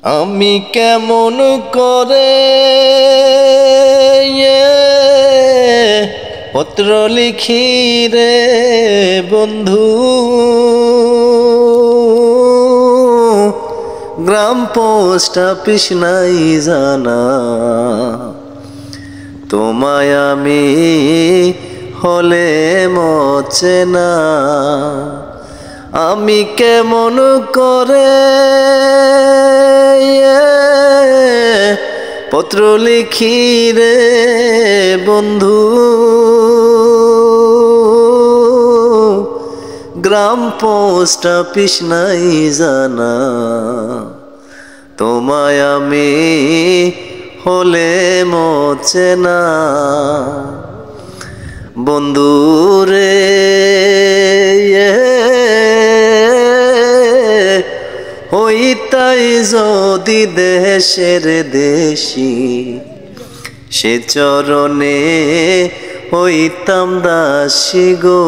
আমি কেমন করে পত্র লিখি রে বন্ধু, গ্রাম পোস্ট অফিস নাই জানা। তোমায় আমি হলে মোছে না। আমি কেমন করে পত্র লিখি রে বন্ধু, গ্রাম পোস্ট অফিস নাই জানা। তোমায় আমি হলে মোছে না। বন্ধু রে হইতাই যদি দেশের দেশি, সে চরণে হইতাম দাসী গো।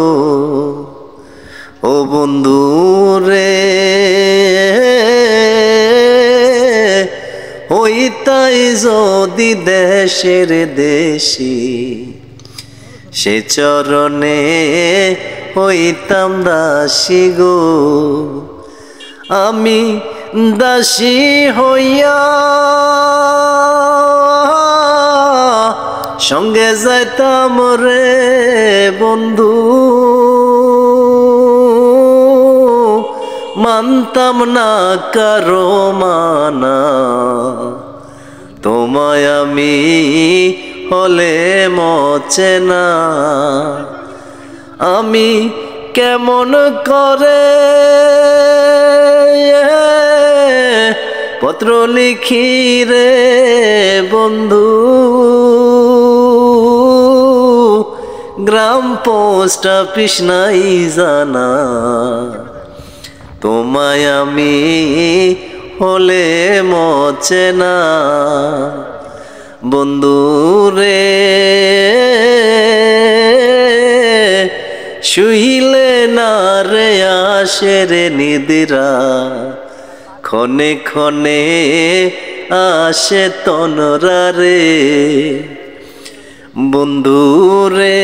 ও বন্ধু রে হইতাই যদি দেশের দেশি, সে চরণে হইতাম দাসী গো। আমি দাসী হইয়া সঙ্গে যাইতাম রে বন্ধু, মানতাম না কারো মানা। তোমায় আমি হলে মোছে না। আমি কেমন করে পত্র লিখি রে বন্ধু, গ্রাম পোস্ট অফিস নাই জানা। তোমায় আমি হলে মোছে না। বন্ধু রে শুইলে না রে আসে রে নিদ্রা, ক্ষণে ক্ষণে আসে তনরা রে। বন্ধু রে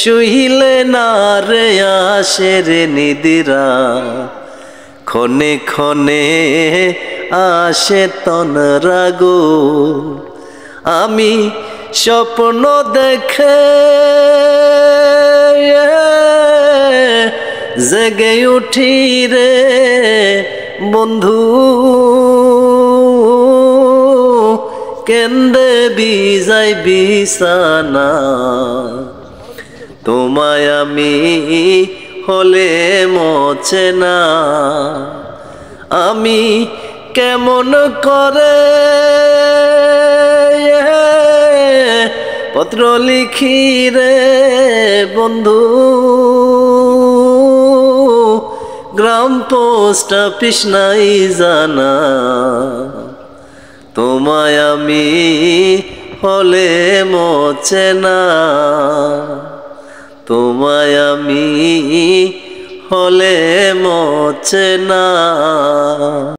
শুইলে না রে আসে রে নিদ্রা, ক্ষণে ক্ষণে আসে তনরা গো। আমি স্বপ্ন দেখে জেগে উঠি রে বন্ধু, কেন্দে বিজাই বিছানা। তোমায় আমি হলে মোছে না। আমি কেমন করে পত্র লিখি রে বন্ধু, গ্রাম পোস্ট অফিস নাই জানা। তোমায় আমি হলে মোছে না। তোমায় আমি হলে মোছে না।